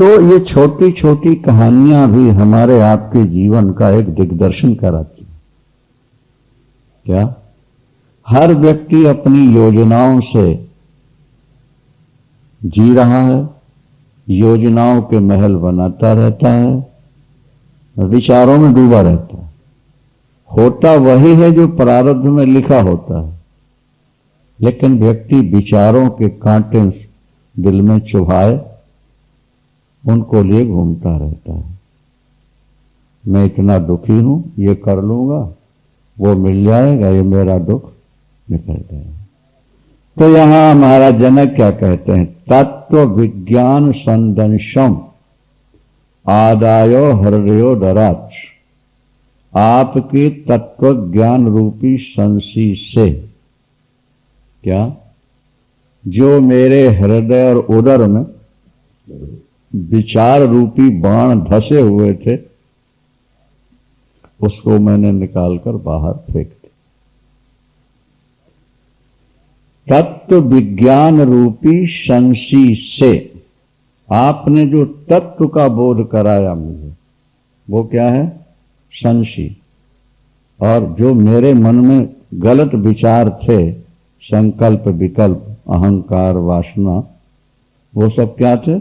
तो ये छोटी छोटी कहानियां भी हमारे आपके जीवन का एक दिग्दर्शन कराती हैं। क्या हर व्यक्ति अपनी योजनाओं से जी रहा है, योजनाओं के महल बनाता रहता है, विचारों में डूबा रहता है। होता वही है जो प्रारब्ध में लिखा होता है, लेकिन व्यक्ति विचारों के कांटे दिल में चुभाए उनको लिए घूमता रहता है। मैं इतना दुखी हूं, ये कर लूंगा, वो मिल जाएगा, ये मेरा दुख निकल जाएगा। तो यहां महाराज जनक क्या कहते हैं? तत्व विज्ञान संदंशम आदायो हृदयो डराच। आपके तत्व ज्ञान रूपी संसी से, क्या जो मेरे हृदय और उदर में विचार रूपी बाण धसे हुए थे, उसको मैंने निकालकर बाहर फेंक दिया। तत्व विज्ञान रूपी संसी से, आपने जो तत्व का बोध कराया मुझे, वो क्या है? संसी। और जो मेरे मन में गलत विचार थे, संकल्प विकल्प अहंकार वासना, वो सब क्या थे?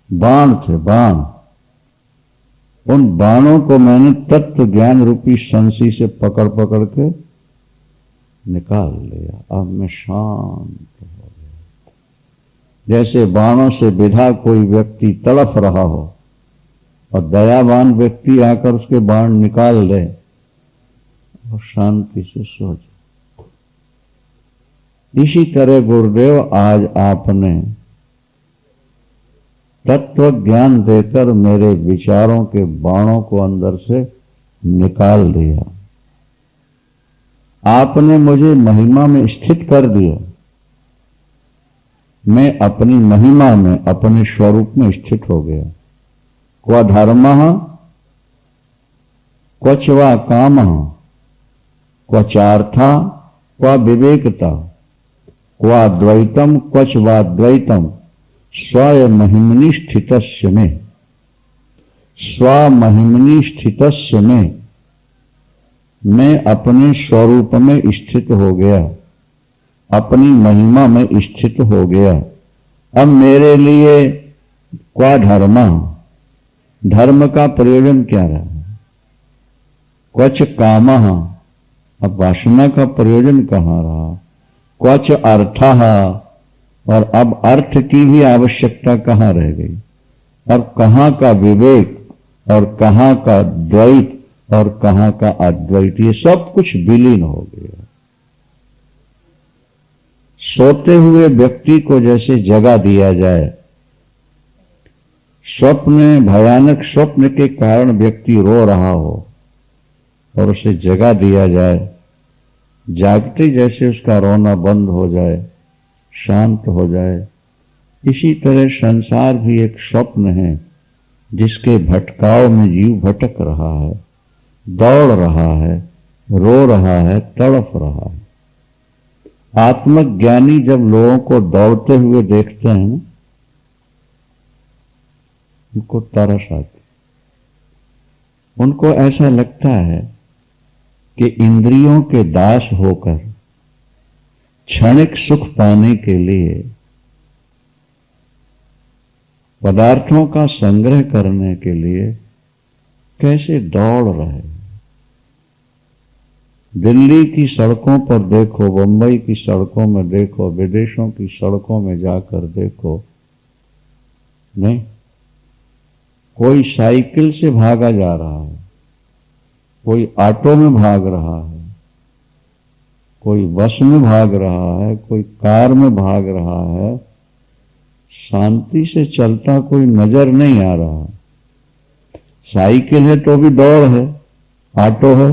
बाण थे, बाण। उन बाणों को मैंने तत्व ज्ञान रूपी संसी से पकड़ पकड़ के निकाल लिया। अब मैं शांत हो गया। जैसे बाणों से विधा कोई व्यक्ति तड़फ रहा हो और दयावान व्यक्ति आकर उसके बाण निकाल ले और शांति से सो जाए। इसी तरह गुरुदेव आज आपने तत्व ज्ञान देकर मेरे विचारों के बाणों को अंदर से निकाल दिया। आपने मुझे महिमा में स्थित कर दिया। मैं अपनी महिमा में, अपने स्वरूप में स्थित हो गया। क्व धर्मः क्वच वा कामः क्वचार्था क्व विवेकता क्वाद्वैतम क्वच वा द्वैतम स्वमहिमनि स्थितस्य में। स्वमहिमनि स्थितस्य में, मैं अपने स्वरूप में स्थित हो गया, अपनी महिमा में स्थित हो गया। अब मेरे लिए क्या धर्म, धर्म का प्रयोजन क्या रहा? क्वच कामः, अब वासना का प्रयोजन कहाँ रहा? क्वच अर्थः, और अब अर्थ की भी आवश्यकता कहाँ रह गई? और कहाँ का विवेक, और कहाँ का द्वैत, और कहाँ का अद्वैत? ये सब कुछ विलीन हो गया। सोते हुए व्यक्ति को जैसे जगा दिया जाए, स्वप्न, भयानक स्वप्न के कारण व्यक्ति रो रहा हो और उसे जगा दिया जाए, जागते जैसे उसका रोना बंद हो जाए, शांत हो जाए। इसी तरह संसार भी एक स्वप्न है जिसके भटकाव में जीव भटक रहा है, दौड़ रहा है, रो रहा है, तड़प रहा है। आत्मज्ञानी जब लोगों को दौड़ते हुए देखते हैं, उनको तरस आती, उनको ऐसा लगता है कि इंद्रियों के दास होकर क्षणिक सुख पाने के लिए, पदार्थों का संग्रह करने के लिए कैसे दौड़ रहे हैं। दिल्ली की सड़कों पर देखो, बंबई की सड़कों में देखो, विदेशों की सड़कों में जाकर देखो, नहीं, कोई साइकिल से भागा जा रहा है, कोई ऑटो में भाग रहा है, कोई बस में भाग रहा है, कोई कार में भाग रहा है। शांति से चलता कोई नजर नहीं आ रहा। साइकिल है तो भी दौड़ है, ऑटो है,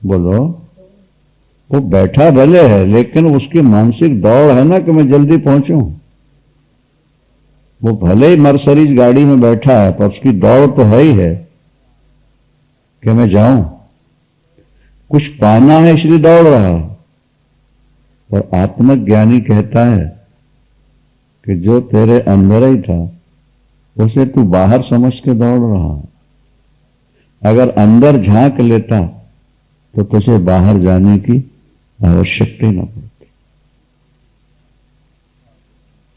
बोलो, वो बैठा भले है लेकिन उसकी मानसिक दौड़ है ना कि मैं जल्दी पहुंचूं। वो भले ही मर्सिडीज गाड़ी में बैठा है पर उसकी दौड़ तो है ही है कि मैं जाऊं, कुछ पाना है इसलिए दौड़ रहा है। और आत्मज्ञानी कहता है कि जो तेरे अंदर ही था उसे तू बाहर समझ के दौड़ रहा है। अगर अंदर झांक लेता तो तुझे बाहर जाने की आवश्यकता ही न पड़ती।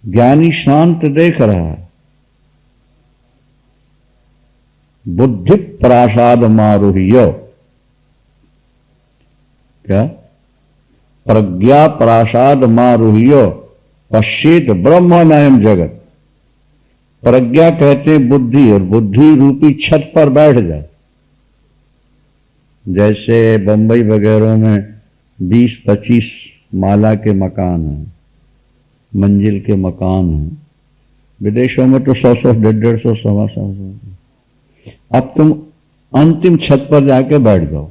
ज्ञानी शांत देख रहा है। बुद्धि प्रासाद मारुह्य, क्या? प्रज्ञा प्रासाद मारुह्य पश्चित ब्रह्ममयम जगत। प्रज्ञा कहते हैं बुद्धि, और बुद्धि रूपी छत पर बैठ जाए। जैसे बंबई वगैरह में 20-25 माला के मकान हैं, मंजिल के मकान हैं। विदेशों में तो 100-100, 150-150, 100-100। अब तुम अंतिम छत पर जाके बैठ जाओ,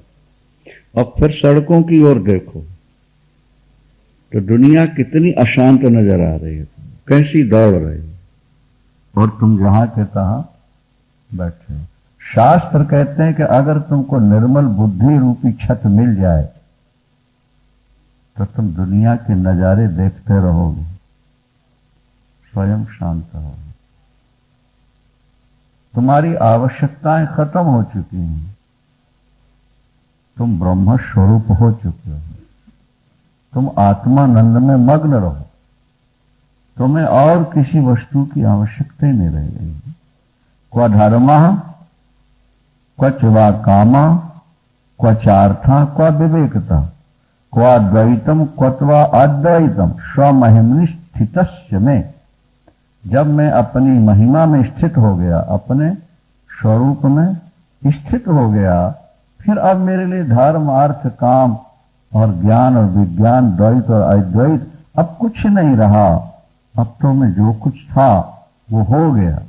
अब फिर सड़कों की ओर देखो तो दुनिया कितनी अशांत नजर आ रही है, कैसी दौड़ रही है, और तुम जहां के तहां बैठे हो। शास्त्र कहते हैं कि अगर तुमको निर्मल बुद्धि रूपी छत मिल जाए तो तुम दुनिया के नजारे देखते रहोगे, स्वयं शांत रहोगे। तुम्हारी आवश्यकताएं खत्म हो चुकी हैं, तुम ब्रह्म स्वरूप हो चुके हो, तुम आत्मानंद में मग्न रहो, तुम्हें और किसी वस्तु की आवश्यकता ही नहीं रहेगी। क्व धर्म क्वच वा कामा क्वचार्था क्व विवेकता क्व द्वैतम क्वत्वा अद्वैतम स्वमहिमनि स्थितस्य में। जब मैं अपनी महिमा में स्थित हो गया, अपने स्वरूप में स्थित हो गया, फिर अब मेरे लिए धर्म अर्थ काम और ज्ञान और विज्ञान, द्वैत और अद्वैत अब कुछ नहीं रहा। अब तो मैं जो कुछ था वो हो गया,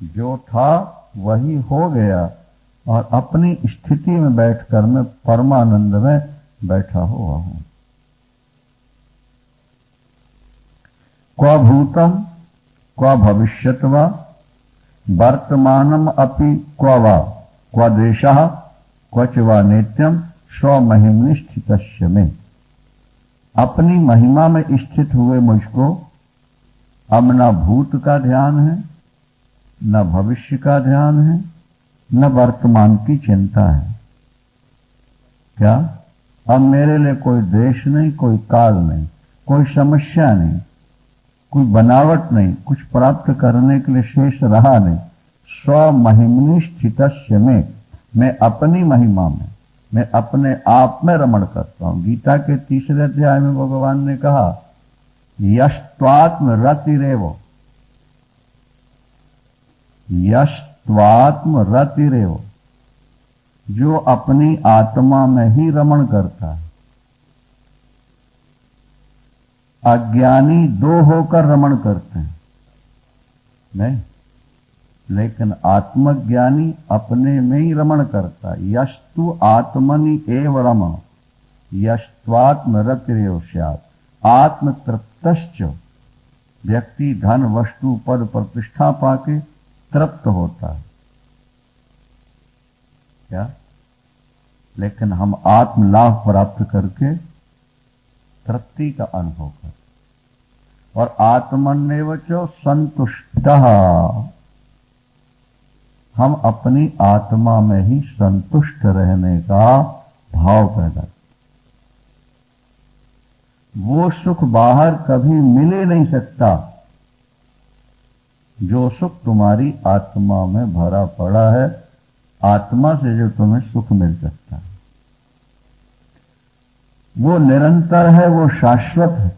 जो था वही हो गया, और अपनी स्थिति में बैठकर मैं परमानंद में बैठा हुआ हूं। क्व भूतम क्व भविष्यत वा वर्तमानम अपि क्व वा क्व देशः क्वच वा नित्यम स्वमहिमनि स्थितस्य में। अपनी महिमा में स्थित हुए मुझको अब न भूत का ध्यान है, न भविष्य का ध्यान है, न वर्तमान की चिंता है। क्या? अब मेरे लिए कोई देश नहीं, कोई काल नहीं, कोई समस्या नहीं, कोई बनावट नहीं, कुछ प्राप्त करने के लिए शेष रहा नहीं। स्वमहिमनि स्थितस्य में, मैं अपनी महिमा में, मैं अपने आप में रमण करता हूं। गीता के 3 अध्याय में भगवान ने कहा, यस्त्वात्म रतिरेव, यस्त्वात्म रतिरेव, जो अपनी आत्मा में ही रमण करता है। अज्ञानी दो होकर रमण करते हैं, नहीं, लेकिन आत्मज्ञानी अपने में ही रमण करता है। यस्तु आत्मनि एव रमण यस्त्वात्म रतिरेव स्यात्। आत्म तृप्तश्च, व्यक्ति धन वस्तु पद प्रतिष्ठा पाके तृप्त होता है। क्या? लेकिन हम आत्म लाभ प्राप्त करके तृप्ति का अनुभव करते, और आत्मन्येव च संतुष्टः, हम अपनी आत्मा में ही संतुष्ट रहने का भाव पैदा। वो सुख बाहर कभी मिल ही नहीं सकता जो सुख तुम्हारी आत्मा में भरा पड़ा है। आत्मा से जो तुम्हें सुख मिल सकता है वो निरंतर है, वो शाश्वत है।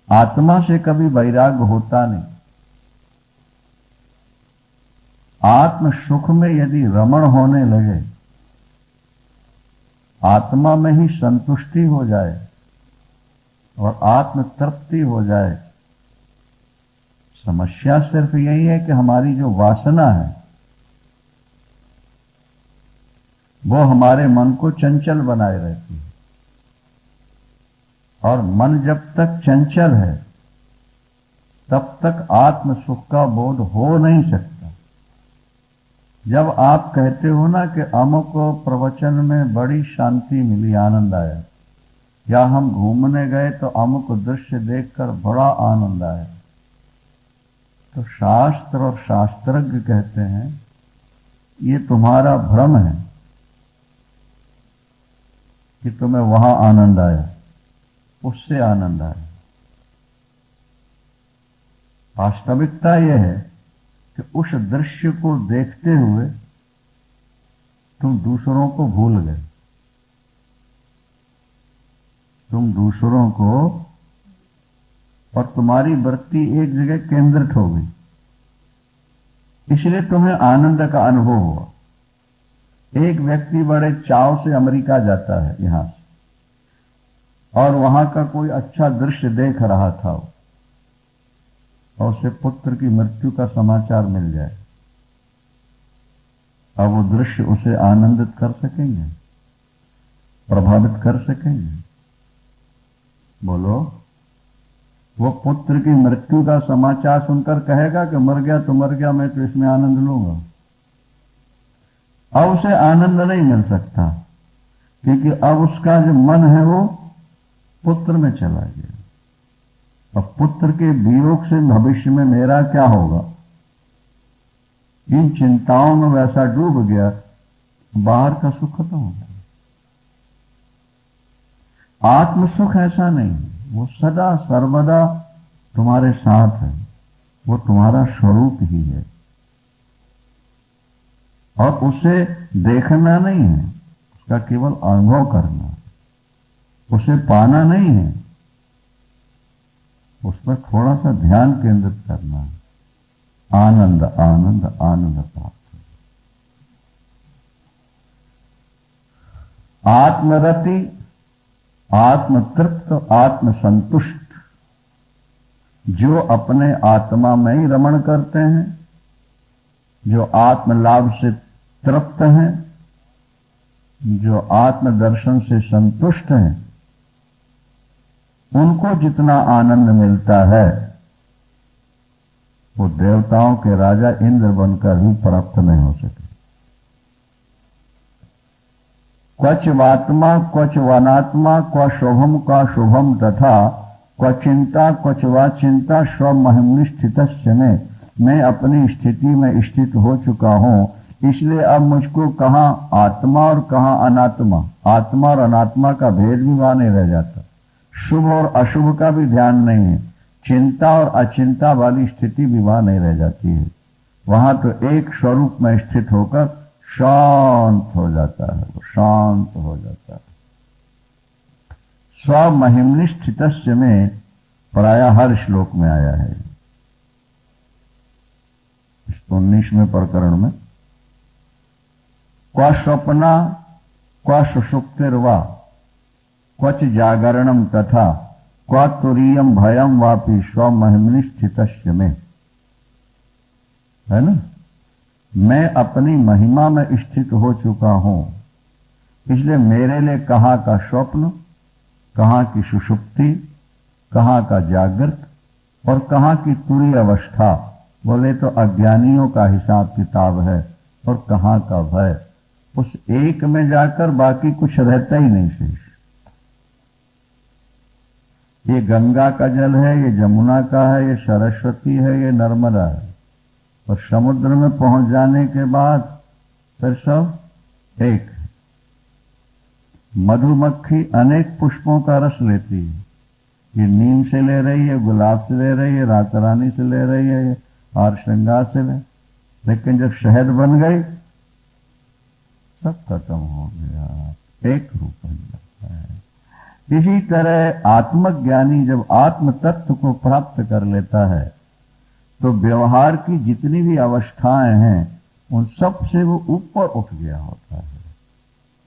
आत्मा से कभी वैराग्य होता नहीं। आत्म सुख में यदि रमण होने लगे, आत्मा में ही संतुष्टि हो जाए और आत्म तृप्ति हो जाए, समस्या सिर्फ यही है कि हमारी जो वासना है वो हमारे मन को चंचल बनाए रहती है, और मन जब तक चंचल है तब तक आत्म सुख का बोध हो नहीं सकता। जब आप कहते हो ना कि अमुक प्रवचन में बड़ी शांति मिली, आनंद आया, या हम घूमने गए तो अमुक दृश्य देखकर बड़ा आनंद आया, तो शास्त्र और शास्त्रज्ञ कहते हैं ये तुम्हारा भ्रम है कि तुम्हें वहां आनंद आया, उससे आनंद आया। वास्तविकता यह है कि उस दृश्य को देखते हुए तुम दूसरों को भूल गए, तुम दूसरों को, और तुम्हारी वृत्ति एक जगह केंद्रित हो गई, इसलिए तुम्हें आनंद का अनुभव हुआ। एक व्यक्ति बड़े चाव से अमेरिका जाता है यहां से, और वहां का कोई अच्छा दृश्य देख रहा था, और उसे पुत्र की मृत्यु का समाचार मिल जाए, अब वो दृश्य उसे आनंदित कर सकेंगे, प्रभावित कर सकेंगे? बोलो। वो पुत्र की मृत्यु का समाचार सुनकर कहेगा कि मर गया तो मर गया, मैं तो इसमें आनंद लूंगा। अब उसे आनंद नहीं मिल सकता, क्योंकि अब उसका जो मन है वो पुत्र में चला गया। अब पुत्र के वियोग से भविष्य में मेरा क्या होगा, इन चिंताओं में वैसा डूब गया, बाहर का सुख खत्म हो गया। आत्म सुख ऐसा नहीं है, वो सदा सर्वदा तुम्हारे साथ है, वो तुम्हारा स्वरूप ही है, और उसे देखना नहीं है, उसका केवल अनुभव करना है, उसे पाना नहीं है, उस पर थोड़ा सा ध्यान केंद्रित करना है। आनंद आनंद आनंद प्राप्त। आत्मरति, आत्मतृप्त, आत्मसंतुष्ट, जो अपने आत्मा में ही रमण करते हैं, जो आत्मलाभ से तृप्त हैं, जो आत्मदर्शन से संतुष्ट हैं, उनको जितना आनंद मिलता है वो देवताओं के राजा इंद्र बनकर भी प्राप्त नहीं हो सके। क्वच वात्मा क्वच वनात्मा क्व शुभम का शुभम तथा क्व चिंता क्वच वा चिंता स्वमहिम्नि स्थितस्य में। मैं अपनी स्थिति में स्थित हो चुका हूं, इसलिए अब मुझको कहां आत्मा और कहां अनात्मा, आत्मा और अनात्मा का भेद भी वहां नहीं रह जाता, शुभ और अशुभ का भी ध्यान नहीं है, चिंता और अचिंता वाली स्थिति भी वहां नहीं रह जाती है। वहां तो एक स्वरूप में स्थित होकर शांत हो जाता है, वो शांत हो जाता है। स्वमहिम्नि स्थितस्य में प्राय हर श्लोक में आया है। 19वें प्रकरण में क्व स्वप्ना क्व सुषुप्तिर्वा क्वच जागरणम तथा क्व तुरीयम भयम वापि स्वमहिम्नि स्थितस्य में, है ना। मैं अपनी महिमा में स्थित हो चुका हूं, इसलिए मेरे लिए कहां का स्वप्न, कहां की सुषुप्ति, कहां का जागृत और कहां की तुरीय अवस्था, बोले तो अज्ञानियों का हिसाब किताब है, और कहां का भय, उस एक में जाकर बाकी कुछ रहता ही नहीं शेष। ये गंगा का जल है, ये जमुना का है, ये सरस्वती है, ये नर्मदा है, और समुद्र में पहुंच जाने के बाद फिर सब एक। मधुमक्खी अनेक पुष्पों का रस लेती है, ये नीम से ले रही है, गुलाब से ले रही है, रात रानी से ले रही है, और श्रृंगार से ले, लेकिन जब शहद बन गई सब खत्म हो गया, एक रूप बन जाता है। इसी तरह आत्मज्ञानी जब आत्म तत्व को प्राप्त कर लेता है तो व्यवहार की जितनी भी अवस्थाएं हैं उन सब से वो ऊपर उठ गया होता है,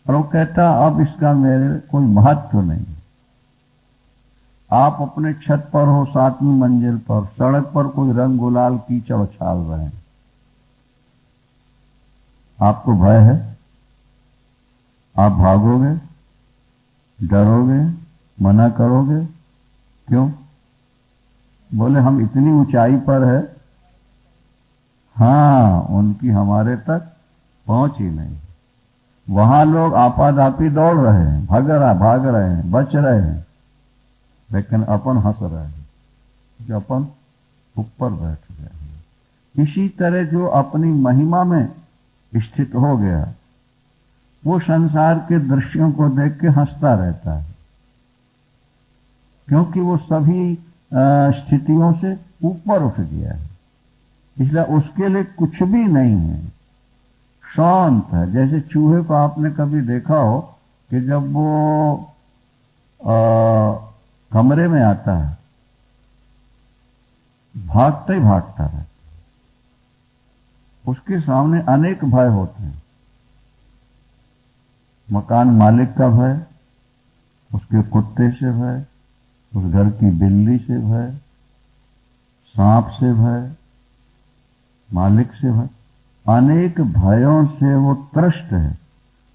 और वो कहता अब इसका मेरे कोई महत्व नहीं। आप अपने छत पर हो, 7वीं मंजिल पर, सड़क पर कोई रंग गुलाल कीचड़ उछाल रहे हैं, आपको भय है, आप भागोगे, डरोगे, मना करोगे, क्यों? बोले हम इतनी ऊंचाई पर है। हाँ, उनकी हमारे तक पहुंच ही नहीं, वहां लोग आपाधापी दौड़ रहे हैं, भाग रहे हैं, बच रहे हैं, लेकिन अपन हंस रहे हैं कि अपन ऊपर बैठ गए हैं। इसी तरह जो अपनी महिमा में स्थित हो गया, वो संसार के दृश्यों को देख के हंसता रहता है, क्योंकि वो सभी स्थितियों से ऊपर उठ गया है। इसलिए उसके लिए कुछ भी नहीं है, शांत है। जैसे चूहे को आपने कभी देखा हो कि जब वो कमरे में आता है, भागता ही भागता रहता है, उसके सामने अनेक भय होते हैं। मकान मालिक का भय, उसके कुत्ते से भय, उस घर की बिल्ली से भय, सांप से भय, मालिक से भय, अनेक भयों से वो त्रस्त है।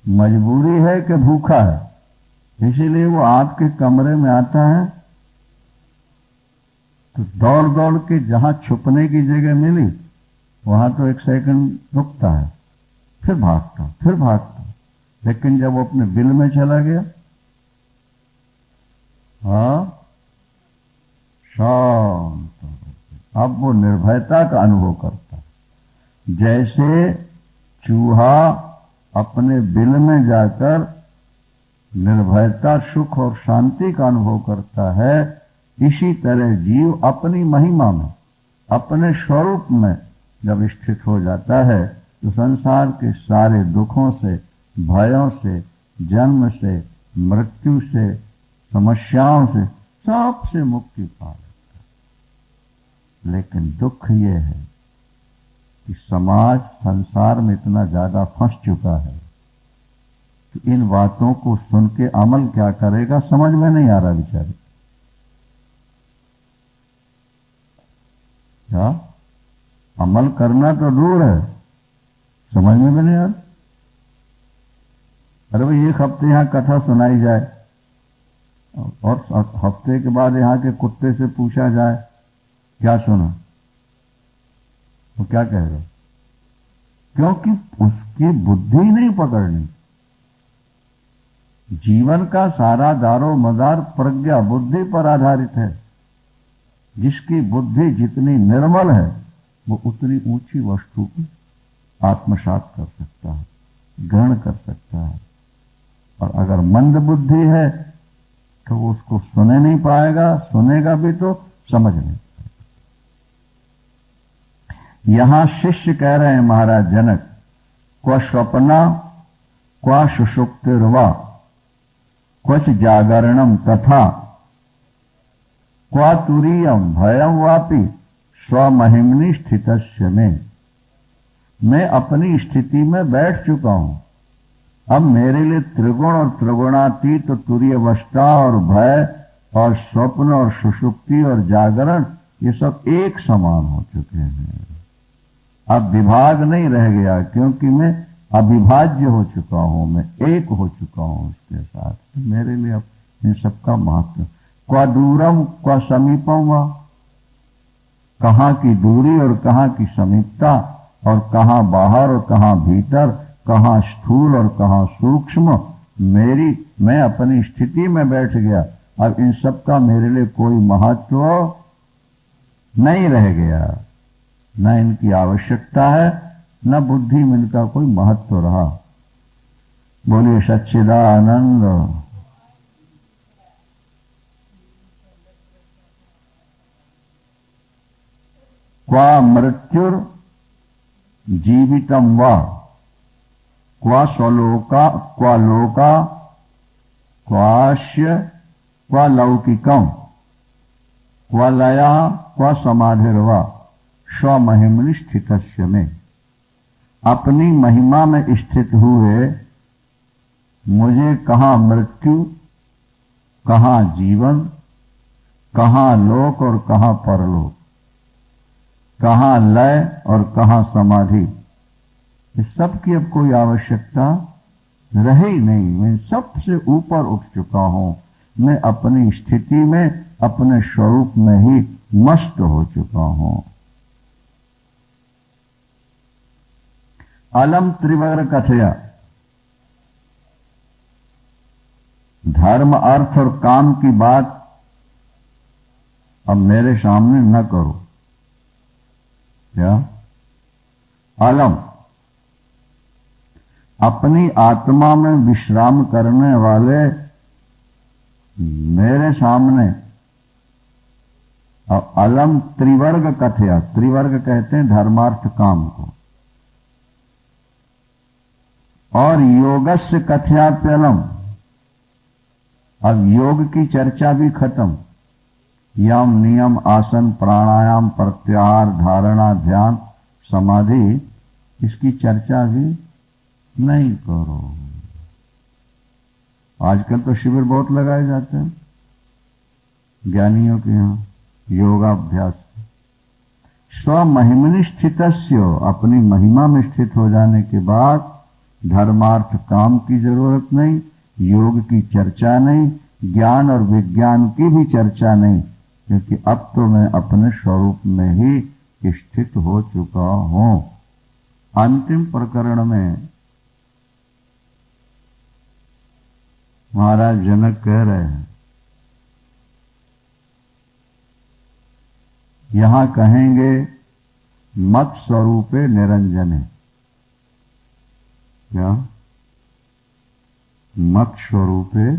मजबूरी है कि भूखा है, इसीलिए वो आपके कमरे में आता है तो दौड़ दौड़ के जहां छुपने की जगह मिली वहां तो एक सेकंड रुकता है, फिर भागता। लेकिन जब वो अपने बिल में चला गया, शांत, अब वो निर्भयता का अनुभव करता है। जैसे चूहा अपने बिल में जाकर निर्भयता, सुख और शांति का अनुभव करता है, इसी तरह जीव अपनी महिमा में, अपने स्वरूप में जब स्थित हो जाता है तो संसार के सारे दुखों से, भयों से, जन्म से, मृत्यु से, समस्याओं से, सबसे मुक्ति पा लेता है। लेकिन दुख ये है कि समाज संसार में इतना ज्यादा फंस चुका है कि इन बातों को सुन के अमल क्या करेगा समझ में नहीं आ रहा बेचारे। क्या अमल करना तो दूर है, समझ में भी नहीं आ रहा। अरे भाई एक हफ्ते यहां कथा सुनाई जाए और हफ्ते के बाद यहां के कुत्ते से पूछा जाए क्या सुना, तो क्या कहेगा? क्योंकि उसकी बुद्धि नहीं पकड़नी। जीवन का सारा दारो मदार प्रज्ञा बुद्धि पर आधारित है। जिसकी बुद्धि जितनी निर्मल है वो उतनी ऊंची वस्तु को आत्मसात कर सकता है, ग्रहण कर सकता है। और अगर मंद बुद्धि है तो वो उसको सुने नहीं पाएगा, सुनेगा भी तो समझ नहीं पाएगा। यहां शिष्य कह रहे हैं महाराज जनक, क्व स्वप्ना क्वा सुषुप्तिर्वा क्वच जागरणम तथा क्वा तुरीयम भयम वापि स्वमहिमनि स्थितस्य में। मैं अपनी स्थिति में बैठ चुका हूं, अब मेरे लिए त्रिगुण और त्रिगुणातीत तो तुरीय अवस्था और भय और स्वप्न और सुषुप्ति और जागरण ये सब एक समान हो चुके हैं। अब विभाग नहीं रह गया, क्योंकि मैं अविभाज्य हो चुका हूं, मैं एक हो चुका हूं उसके साथ। मेरे लिए अब इन सबका महत्व, क्वा दूरम क्वा समीपम व, कहां की दूरी और कहां की समीपता, और कहां बाहर और कहां भीतर, कहां स्थूल और कहां सूक्ष्म, मैं अपनी स्थिति में बैठ गया। अब इन सब का मेरे लिए कोई महत्व नहीं रह गया, न इनकी आवश्यकता है, न बुद्धि में इनका कोई महत्व रहा। बोलिए सच्चिदानंद। क्वा मृत्युर जीवितम वा क्वा स्वलोका क्वा लोका क्वास्य क्वा लौकिकम क्वा लया क्वा समाधिर्वा स्वमहिमनि स्थितस्य में। अपनी महिमा में स्थित हुए मुझे कहां मृत्यु, कहां जीवन, कहां लोक और कहां परलोक, कहां लय और कहां समाधि, इस सब की अब कोई आवश्यकता रहे ही नहीं। मैं सबसे ऊपर उठ चुका हूं, मैं अपनी स्थिति में, अपने स्वरूप में ही मस्त हो चुका हूं। अलम त्रिवर्ग कथया, धर्म अर्थ और काम की बात अब मेरे सामने न करो। क्या? अलम, अपनी आत्मा में विश्राम करने वाले मेरे सामने। और अलम त्रिवर्ग कथया, त्रिवर्ग कहते हैं धर्मार्थ काम को। और योगस्य कथयाप्यलम, अब योग की चर्चा भी खत्म। यम नियम आसन प्राणायाम प्रत्याहार धारणा ध्यान समाधि, इसकी चर्चा भी नहीं करो। आजकल तो शिविर बहुत लगाए जाते हैं ज्ञानियों के यहां योगाभ्यास। स्वमहिमनि स्थितस्य, अपनी महिमा में स्थित हो जाने के बाद धर्मार्थ काम की जरूरत नहीं, योग की चर्चा नहीं, ज्ञान और विज्ञान की भी चर्चा नहीं, क्योंकि अब तो मैं अपने स्वरूप में ही स्थित हो चुका हूं। अंतिम प्रकरण में महाराज जनक कह रहे हैं, यहां कहेंगे मत स्वरूपे निरंजने। क्या? मत स्वरूपे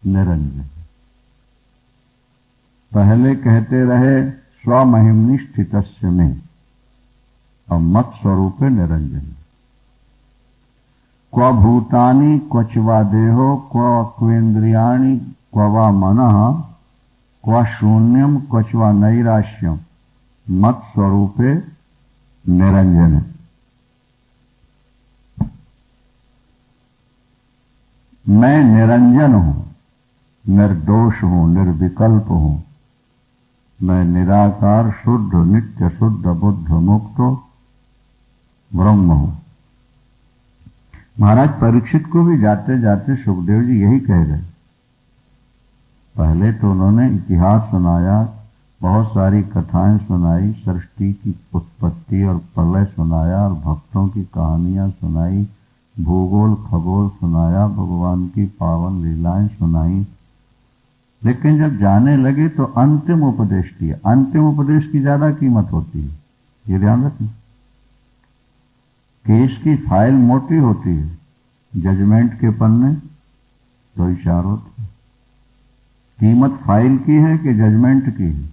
निरंजन। पहले कहते रहे स्वमहिमनि स्थितस्य में, और मत स्वरूपे निरंजन। क्व भूतानि क्वच वा देहो क्व क्वेन्द्रियाणि क्व वा मनः क्व शून्यम क्वच वा नैराश्यम मत स्वरूपे निरंजन। मैं निरंजन हूं, निर्दोष हूं, निर्विकल्प हूं। मैं निराकार शुद्ध नित्य शुद्ध बुद्ध मुक्त ब्रह्म हूं। महाराज परीक्षित को भी जाते जाते सुखदेव जी यही कह गए। पहले तो उन्होंने इतिहास सुनाया, बहुत सारी कथाएं सुनाई, सृष्टि की उत्पत्ति और प्रलय सुनाया, और भक्तों की कहानियां सुनाई, भूगोल खगोल सुनाया, भगवान की पावन लीलाएं सुनाई। लेकिन जब जाने लगे तो अंतिम उपदेश दिया। अंतिम उपदेश की ज्यादा कीमत होती है, ये ध्यान रखना। केस की फाइल मोटी होती है, जजमेंट के पन्ने तो इशार होते हैं। कीमत फाइल की है कि जजमेंट की है,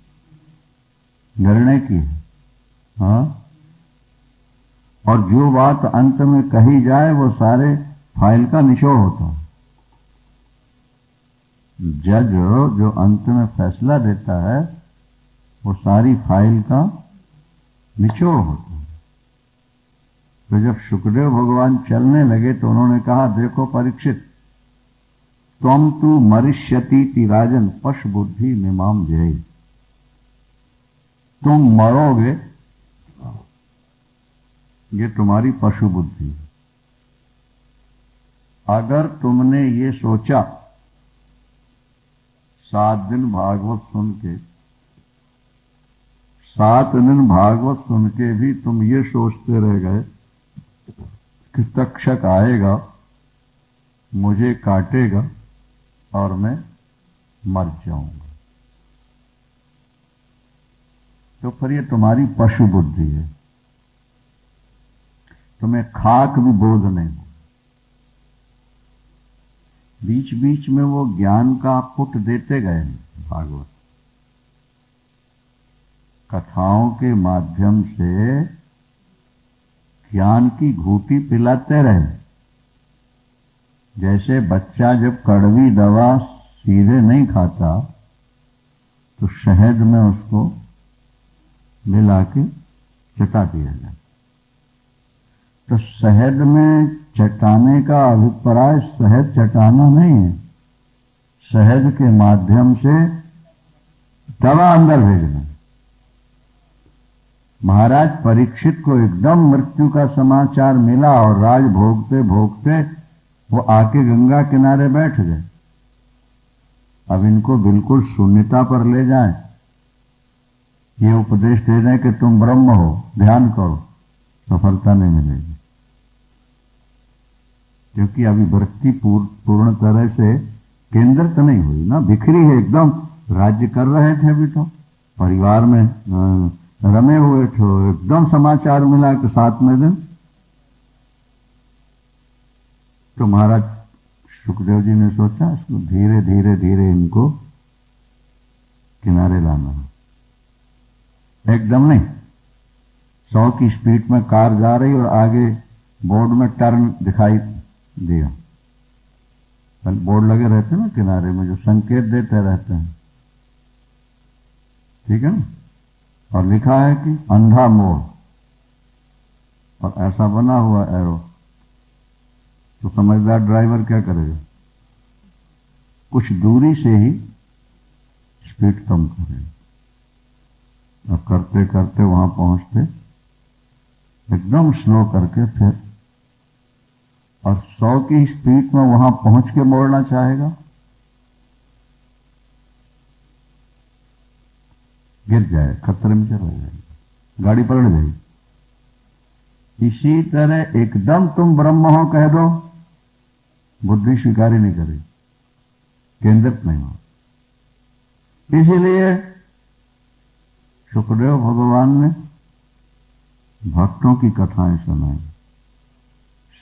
निर्णय की है। हाँ, और जो बात अंत में कही जाए वो सारे फाइल का निचोड़ होता है। जज जो अंत में फैसला देता है वो सारी फाइल का निचोड़ होता है। तो जब सुखदेव भगवान चलने लगे तो उन्होंने कहा, देखो परीक्षित, त्वम तु मरिष्यति राजन पशु बुद्धि मिमाम जय। तुम मरोगे, ये तुम्हारी पशु बुद्धि है। अगर तुमने ये सोचा 7 दिन भागवत सुन के, 7 दिन भागवत सुन के भी तुम ये सोचते रह गए कि तक्षक आएगा, मुझे काटेगा और मैं मर जाऊंगा, तो फिर ये तुम्हारी पशु बुद्धि है। तुम्हें खाक भी बोध नहीं। बीच बीच में वो ज्ञान का पुट देते गए भागवत, कथाओं के माध्यम से ज्ञान की घूंटी पिलाते रहे। जैसे बच्चा जब कड़वी दवा सीधे नहीं खाता तो शहद में उसको मिला के चटा दिया जाए। तो शहद में चटाने का अभिप्राय शहद चटाना नहीं है, शहद के माध्यम से दवा अंदर भेजना। महाराज परीक्षित को एकदम मृत्यु का समाचार मिला और राज भोगते भोगते वो आके गंगा किनारे बैठ गए। अब इनको बिल्कुल शून्यता पर ले जाएं, ये उपदेश दे दें कि तुम ब्रह्म हो, ध्यान करो, सफलता नहीं मिलेगी। क्योंकि अभी वृत्ति पूर्ण तरह से केंद्रित नहीं हुई ना, बिखरी है एकदम। राज्य कर रहे थे अभी तो, परिवार में रमे हुए थे, एकदम समाचार मिला कि 7वें दिन। तो महाराज सुखदेव जी ने सोचा इसको धीरे धीरे धीरे इनको किनारे लाना है, एकदम नहीं। 100 की स्पीड में कार जा रही और आगे बोर्ड में टर्न दिखाई दिया। बोर्ड लगे रहते हैं ना किनारे में, जो संकेत देते रहते हैं, ठीक है ना। और लिखा है कि अंधा मोड़, और ऐसा बना हुआ एरो। तो समझदार ड्राइवर क्या करेगा, कुछ दूरी से ही स्पीड कम करेगा। और करते करते वहां पहुंचते एकदम स्लो करके फिर, और 100 की स्पीड में वहां पहुंच के मोड़ना चाहेगा, गिर जाए, खतरे में चला जाएगा, गाड़ी पलट जाएगी। इसी तरह एकदम तुम ब्रह्म हो कह दो, बुद्धि स्वीकार ही नहीं करेगी, केंद्रित नहीं हो। इसीलिए सुखदेव भगवान ने भक्तों की कथाएं सुनाई,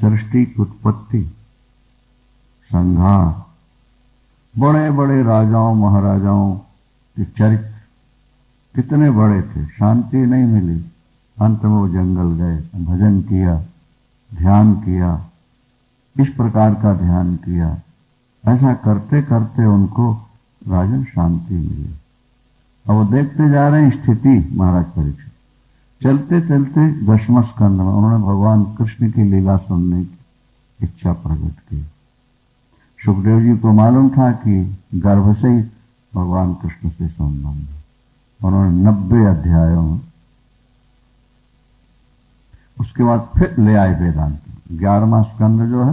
सृष्टि की उत्पत्ति, संहार, बड़े बड़े राजाओं महाराजाओं के चरित्र कितने बड़े थे, शांति नहीं मिली, अंत में वो जंगल गए, भजन किया, ध्यान किया, इस प्रकार का ध्यान किया। ऐसा करते करते उनको राजन शांति मिली। अब वो देखते जा रहे हैं स्थिति महाराज परीक्षित। चलते चलते 10वें स्कंद में उन्होंने भगवान कृष्ण की लीला सुनने की इच्छा प्रकट की। सुखदेव जी को मालूम था कि गर्भ से ही भगवान कृष्ण से संबंध है। उन्होंने 90 अध्यायों में, उसके बाद फिर ले आए वेदांत। 11वां स्कंद जो है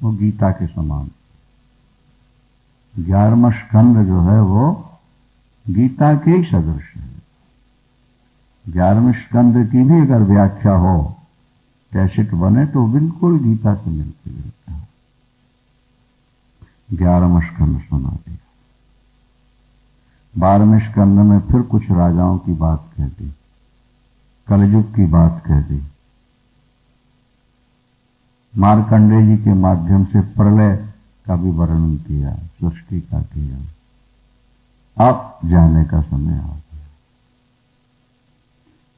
वो गीता के समान, 11वां स्कंद जो है वो गीता के ही सदृश है। 11वें स्कंद की भी अगर व्याख्या हो, कैसेट बने, तो बिल्कुल गीता से मिलती जुलती है। 11वां स्कंद सुना दिया। 12वें स्कंद में फिर कुछ राजाओं की बात कह दी, कलयुग की बात कह दी। मार्कंडेय जी के माध्यम से प्रलय का भी वर्णन किया, सृष्टि का किया। अब जाने का समय आ गया।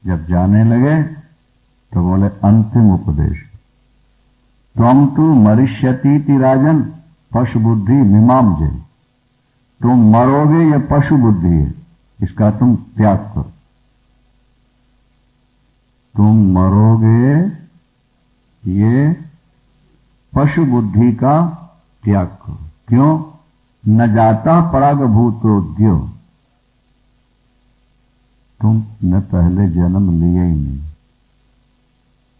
जब जाने लगे तो बोले अंतिम उपदेश, त्वं तु मरिष्यतीति राजन पशु बुद्धि मीमाम जय। तुम मरोगे, ये पशु बुद्धि है, इसका तुम त्याग करो। तुम मरोगे, ये पशु बुद्धि का त्याग करो। क्यों? न जाता पराग भूतोद्यो, तुम न पहले जन्म लिए ही नहीं,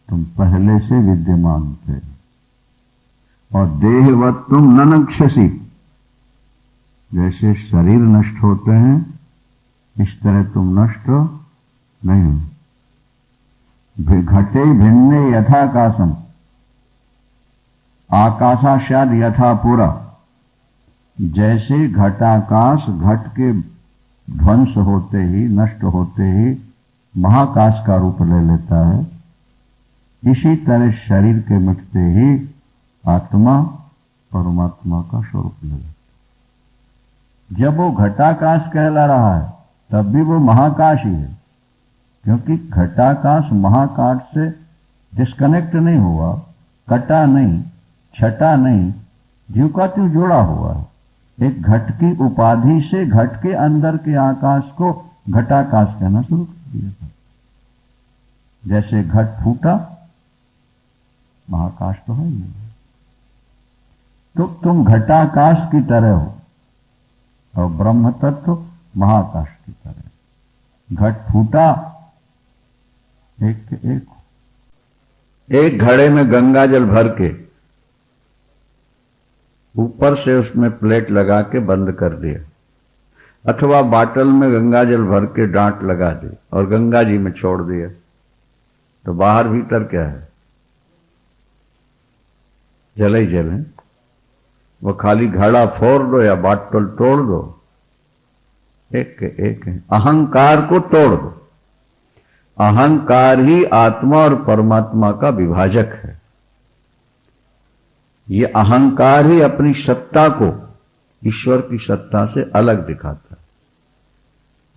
तुम पहले से विद्यमान थे। और देहवत तुम न नक्षसी, जैसे शरीर नष्ट होते हैं इस तरह तुम नष्ट नहीं हो। घटे भिन्ने यथाकाशम, आकाशाद यथा पुरा। जैसे घटाकाश घट के ध्वंस होते ही, नष्ट होते ही महाकाश का रूप ले लेता है, इसी तरह शरीर के मिटते ही आत्मा परमात्मा का स्वरूप ले लेता। जब वो घटाकाश कहला रहा है तब भी वो महाकाश ही है, क्योंकि घटाकाश महाकाश से डिस्कनेक्ट नहीं हुआ, कटा नहीं, छटा नहीं, ज्यों का त्यों जुड़ा हुआ है। एक घट की उपाधि से घट के अंदर के आकाश को घटाकाश कहना शुरू कर दिया था। जैसे घट फूटा, महाकाश तो है नहीं, तो तुम घटाकाश की तरह हो और ब्रह्म तत्व महाकाश की तरह। घट फूटा, एक घड़े में गंगा जल भर के ऊपर से उसमें प्लेट लगा के बंद कर दिया, अथवा बाटल में गंगा जल भर के डांट लगा दी और गंगा जी में छोड़ दिया, तो बाहर भीतर क्या है? जले ही जले, वो खाली घड़ा फोड़ दो या बाटल तोड़ दो, एक के एक है। अहंकार को तोड़ दो। अहंकार ही आत्मा और परमात्मा का विभाजक है। ये अहंकार ही अपनी सत्ता को ईश्वर की सत्ता से अलग दिखाता है।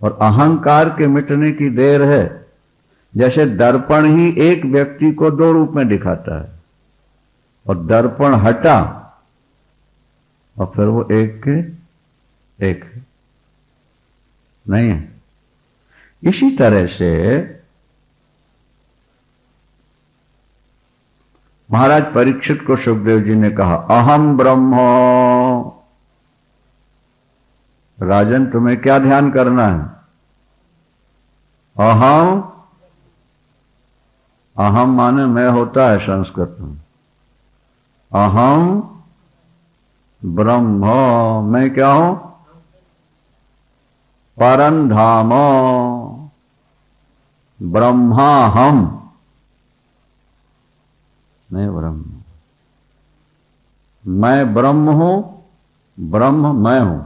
और अहंकार के मिटने की देर है। जैसे दर्पण ही एक व्यक्ति को दो रूप में दिखाता है, और दर्पण हटा और फिर वो एक के एक है, नहीं है। इसी तरह से महाराज परीक्षित को सुखदेव जी ने कहा, अहम ब्रह्म। राजन, तुम्हें क्या ध्यान करना है? अहम, अहम माने मैं होता है संस्कृत में। अहम ब्रह्म, मैं क्या हूं? परम धाम ब्रह्मा हम, मैं ब्रह्म। मैं ब्रह्म हूं, ब्रह्म मैं हूं।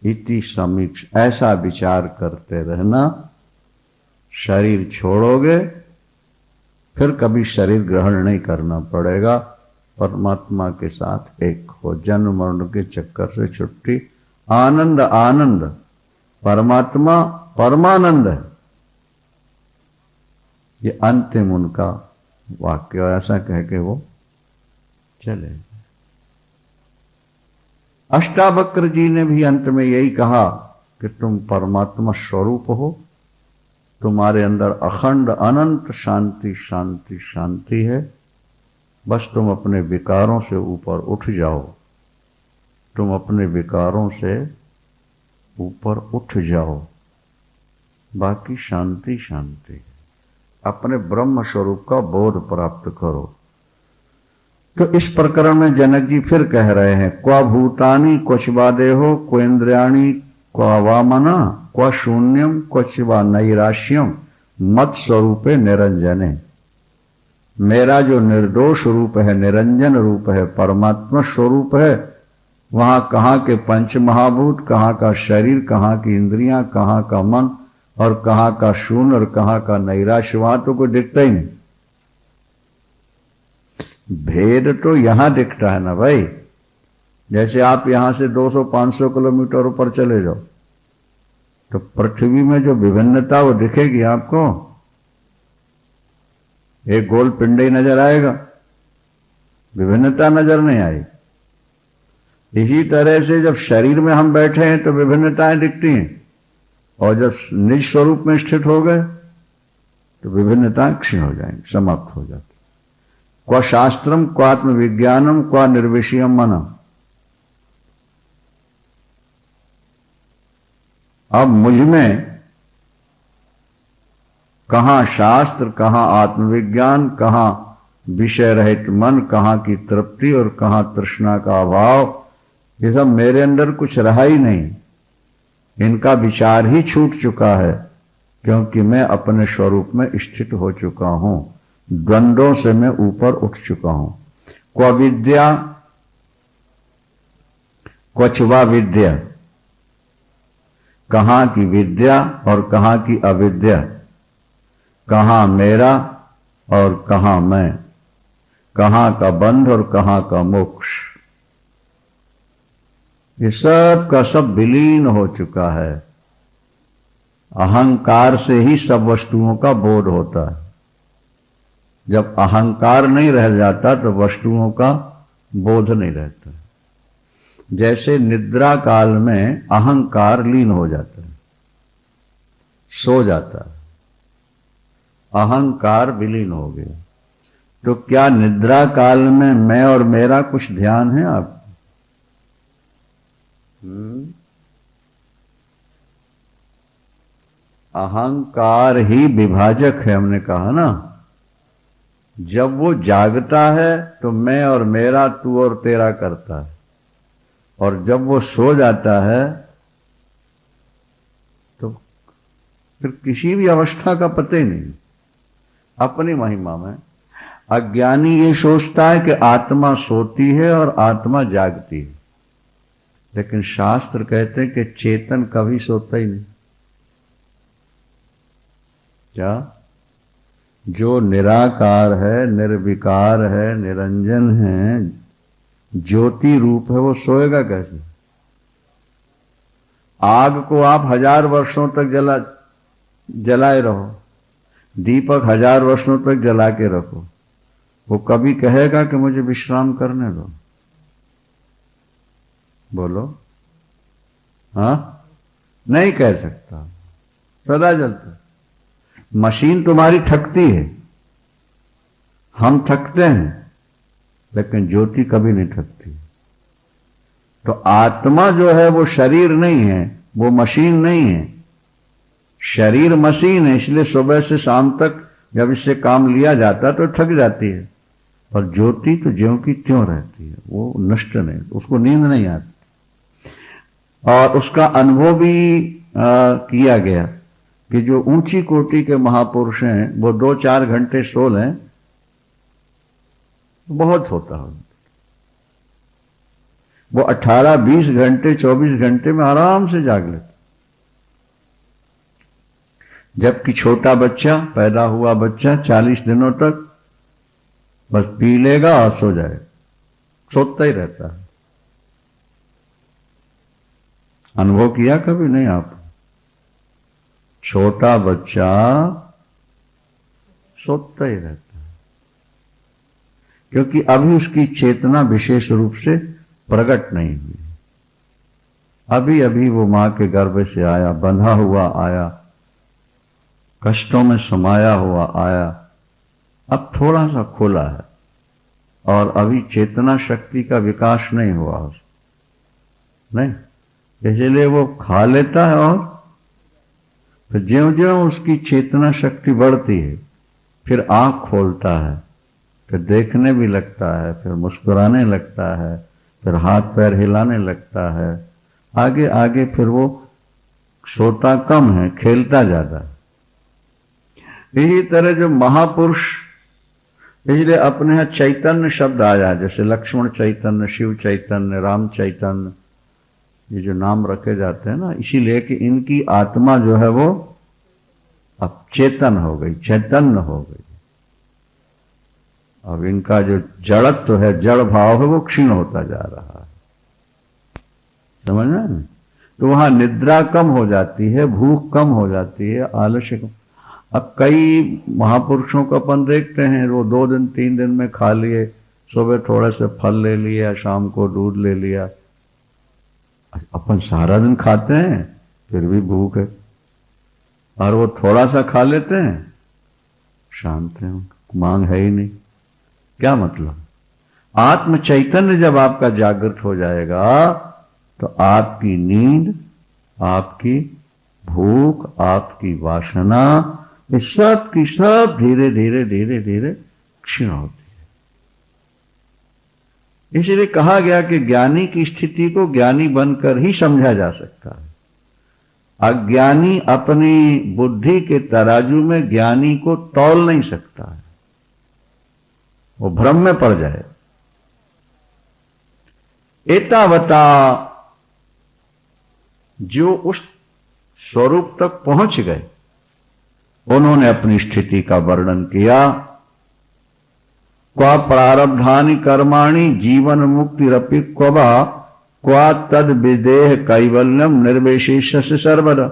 इति समीक्ष, ऐसा विचार करते रहना। शरीर छोड़ोगे फिर कभी शरीर ग्रहण नहीं करना पड़ेगा। परमात्मा के साथ एक हो, जन्म मरण के चक्कर से छुट्टी। आनंद आनंद, परमात्मा परमानंद है। ये अंतिम उनका वाक्य, और ऐसा कह के वो चले। अष्टावक्र जी ने भी अंत में यही कहा कि तुम परमात्मा स्वरूप हो, तुम्हारे अंदर अखंड अनंत शांति शांति शांति है। बस तुम अपने विकारों से ऊपर उठ जाओ, तुम अपने विकारों से ऊपर उठ जाओ, बाकी शांति शांति। अपने ब्रह्म स्वरूप का बोध प्राप्त करो। तो इस प्रकरण में जनक जी फिर कह रहे हैं, क्वा भूतानि क्वचिवा देहो क्व इंद्रियाणि क्वा वा मना क्वा शून्यम क्वचिवा नैराश्यम मत स्वरूपे निरंजने। मेरा जो निर्दोष रूप है, निरंजन रूप है, परमात्मा स्वरूप है, वहां कहां के पंच महाभूत, कहां का शरीर, कहां की इंद्रियां, कहां का मन, और कहां का शून्य और कहां का नैराश्य, वहां तो कोई दिखता ही नहीं। भेद तो यहां दिखता है ना भाई। जैसे आप यहां से 200-500 किलोमीटर ऊपर चले जाओ तो पृथ्वी में जो विभिन्नता वो दिखेगी आपको। एक गोल पिंड ही नजर आएगा, विभिन्नता नजर नहीं आएगी। इसी तरह से जब शरीर में हम बैठे हैं तो विभिन्नताएं दिखती हैं, और जब निज स्वरूप में स्थित हो गए तो विभिन्नताएं क्षीण हो जाएंगी, समाप्त हो जाती। क्वा शास्त्रम क्वात्म विज्ञानम क्वा निर्विषयम मनम। अब मुझ में कहां शास्त्र, कहां आत्मविज्ञान, कहां विषय रहित मन, कहां की तृप्ति और कहां तृष्णा का अभाव, ये सब मेरे अंदर कुछ रहा ही नहीं। इनका विचार ही छूट चुका है, क्योंकि मैं अपने स्वरूप में स्थित हो चुका हूं। द्वंद्वों से मैं ऊपर उठ चुका हूं। क्व विद्या क्वचवा विद्या, कहां की विद्या और कहां की अविद्या, कहां मेरा और कहां मैं, कहां का बंध और कहां का मोक्ष, ये सब का सब विलीन हो चुका है। अहंकार से ही सब वस्तुओं का बोध होता है। जब अहंकार नहीं रह जाता तो वस्तुओं का बोध नहीं रहता। जैसे निद्रा काल में अहंकार लीन हो जाता है, सो जाता है, अहंकार विलीन हो गया। तो क्या निद्रा काल में मैं और मेरा कुछ ध्यान है आपको? अहंकार ही विभाजक है, हमने कहा ना। जब वो जागता है तो मैं और मेरा, तू और तेरा करता है, और जब वो सो जाता है तो फिर किसी भी अवस्था का पता ही नहीं, अपनी महिमा में। अज्ञानी ये सोचता है कि आत्मा सोती है और आत्मा जागती है, लेकिन शास्त्र कहते हैं कि चेतन कभी सोता ही नहीं। क्या? जो निराकार है, निर्विकार है, निरंजन है, ज्योति रूप है, वो सोएगा कैसे? आग को आप 1000 वर्षों तक जलाए रहो, दीपक 1000 वर्षों तक जला के रखो, वो कभी कहेगा कि मुझे विश्राम करने दो? बोलो। हाँ, नहीं कह सकता, सदा जलता। मशीन तुम्हारी थकती है, हम थकते हैं, लेकिन ज्योति कभी नहीं थकती। तो आत्मा जो है वो शरीर नहीं है, वो मशीन नहीं है। शरीर मशीन है, इसलिए सुबह से शाम तक जब इससे काम लिया जाता तो थक जाती है, और ज्योति तो ज्यों की त्यों रहती है, वो नष्ट नहीं, उसको नींद नहीं आती। और उसका अनुभव भी किया गया कि जो ऊंची कोटि के महापुरुष हैं वो 2-4 घंटे सो लें, बहुत होता है। वो 18-20 घंटे 24 घंटे में आराम से जाग लेते। जबकि छोटा बच्चा, पैदा हुआ बच्चा 40 दिनों तक बस पी लेगा और सो जाए, सोता ही रहता है। अनुभव किया कभी नहीं आप? छोटा बच्चा सोता ही रहता है, क्योंकि अभी उसकी चेतना विशेष रूप से प्रकट नहीं हुई। अभी अभी वो मां के गर्भ से आया, बंधा हुआ आया, कष्टों में समाया हुआ आया, अब थोड़ा सा खुला है, और अभी चेतना शक्ति का विकास नहीं हुआ उसको, नहीं। इसलिए वो खा लेता है, और फिर ज्यों ज्यों उसकी चेतना शक्ति बढ़ती है, फिर आंख खोलता है, फिर देखने भी लगता है, फिर मुस्कुराने लगता है, फिर हाथ पैर हिलाने लगता है, आगे आगे फिर वो सोता कम है, खेलता ज्यादा है। इसी तरह जो महापुरुष, इसलिए अपने यहां चैतन्य शब्द आया, जैसे लक्ष्मण चैतन्य, शिव चैतन्य, राम चैतन्य, ये जो नाम रखे जाते हैं ना, इसीलिए कि इनकी आत्मा जो है वो अब चेतन हो गई, चैतन्य हो गई। अब इनका जो जड़त्व है, जड़ भाव है, वो क्षीण होता जा रहा है। समझ में नहीं? तो वहां निद्रा कम हो जाती है, भूख कम हो जाती है, आलस्य कम। अब कई महापुरुषों को अपन देखते हैं, वो 2 दिन 3 दिन में खा लिए, सुबह थोड़े से फल ले लिया, शाम को दूध ले लिया। अपन सारा दिन खाते हैं, फिर भी भूख है, और वो थोड़ा सा खा लेते हैं, शांत हैं, मांग है ही नहीं। क्या मतलब? आत्म चैतन्य जब आपका जागृत हो जाएगा, तो आपकी नींद, आपकी भूख, आपकी वासना, ये सब की सब धीरे धीरे धीरे धीरे क्षीण होती है। इसलिए कहा गया कि ज्ञानी की स्थिति को ज्ञानी बनकर ही समझा जा सकता है। अज्ञानी अपनी बुद्धि के तराजू में ज्ञानी को तौल नहीं सकता है, वो भ्रम में पड़ जाए। एतावता जो उस स्वरूप तक पहुंच गए, उन्होंने अपनी स्थिति का वर्णन किया। क्वा प्रारब्धानि कर्माणि जीवन मुक्तिरपि क्वा क्वा तद विदेह कैवल्यम निर्विशेष से सर्वदा।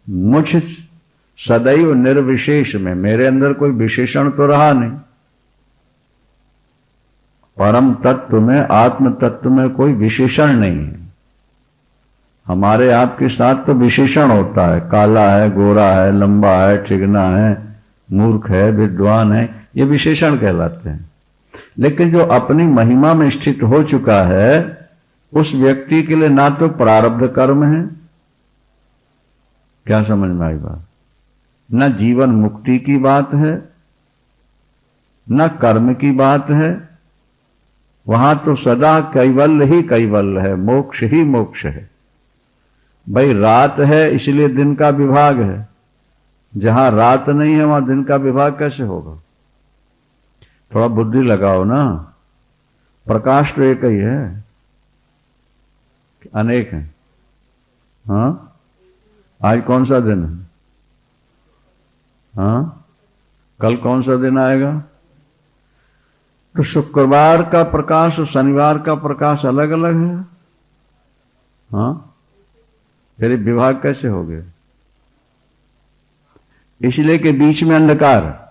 मुझ सदैव निर्विशेष में, मेरे अंदर कोई विशेषण तो रहा नहीं। परम तत्व में, आत्म तत्व में कोई विशेषण नहीं है। हमारे आपके साथ तो विशेषण होता है, काला है, गोरा है, लंबा है, ठिगना है, मूर्ख है, विद्वान है, ये विशेषण कहलाते हैं। लेकिन जो अपनी महिमा में स्थित हो चुका है, उस व्यक्ति के लिए ना तो प्रारब्ध कर्म है, क्या समझ में आई बात, न जीवन मुक्ति की बात है, न कर्म की बात है। वहां तो सदा कैवल्य ही कैवल्य है, मोक्ष ही मोक्ष है। भाई रात है इसलिए दिन का विभाग है, जहां रात नहीं है वहां दिन का विभाग कैसे होगा? थोड़ा बुद्धि लगाओ ना। प्रकाश तो एक ही है, अनेक है। हाँ, आज कौन सा दिन है? हाँ, कल कौन सा दिन आएगा? तो शुक्रवार का प्रकाश और शनिवार का प्रकाश अलग अलग है। हाँ, फिर विभाग कैसे हो गए? इसलिए कि बीच में अंधकार।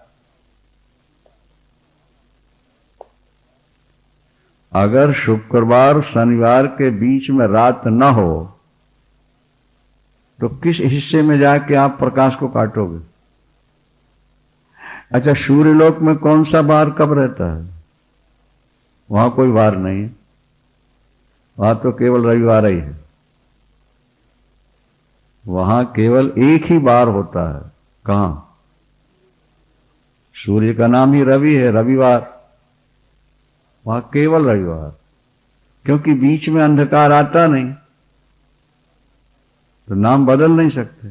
अगर शुक्रवार शनिवार के बीच में रात न हो तो किस हिस्से में जाके आप प्रकाश को काटोगे? अच्छा, सूर्यलोक में कौन सा वार कब रहता है? वहां कोई वार नहीं है, वहां तो केवल रविवार ही है। वहां केवल एक ही वार होता है। कहां? सूर्य का नाम ही रवि है, रविवार। वहां केवल रविवार, क्योंकि बीच में अंधकार आता नहीं तो नाम बदल नहीं सकते।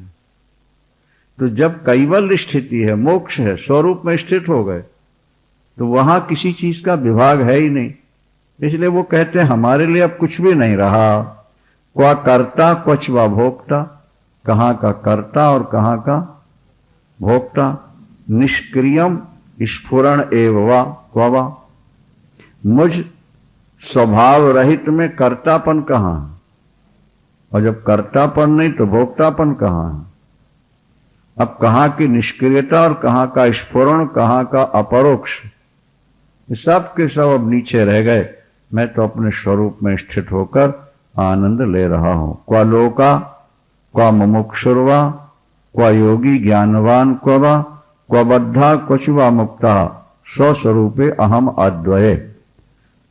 तो जब कैवल्य स्थिति है, मोक्ष है, स्वरूप में स्थित हो गए, तो वहां किसी चीज का विभाग है ही नहीं। इसलिए वो कहते हैं हमारे लिए अब कुछ भी नहीं रहा। क्वा कर्ता क्वच वा भोक्ता, कहां का कर्ता और कहां का भोक्ता। निष्क्रियम स्फुरण एव वा क्वा, मुझ स्वभाव रहित में कर्तापन कहां है? और जब कर्तापन नहीं तो भोक्तापन कहां है? अब कहां की निष्क्रियता और कहां का स्फुरण, कहां का अपरोक्ष, सब के सब अब नीचे रह गए। मैं तो अपने स्वरूप में स्थित होकर आनंद ले रहा हूं। क्वा लोका क्वा मुमुक्षुर्वा, क्वा योगी ज्ञानवान क्वा, क्वा बद्धा क्वच वा मुक्ता, स्वस्वरूपे अहम अद्वये।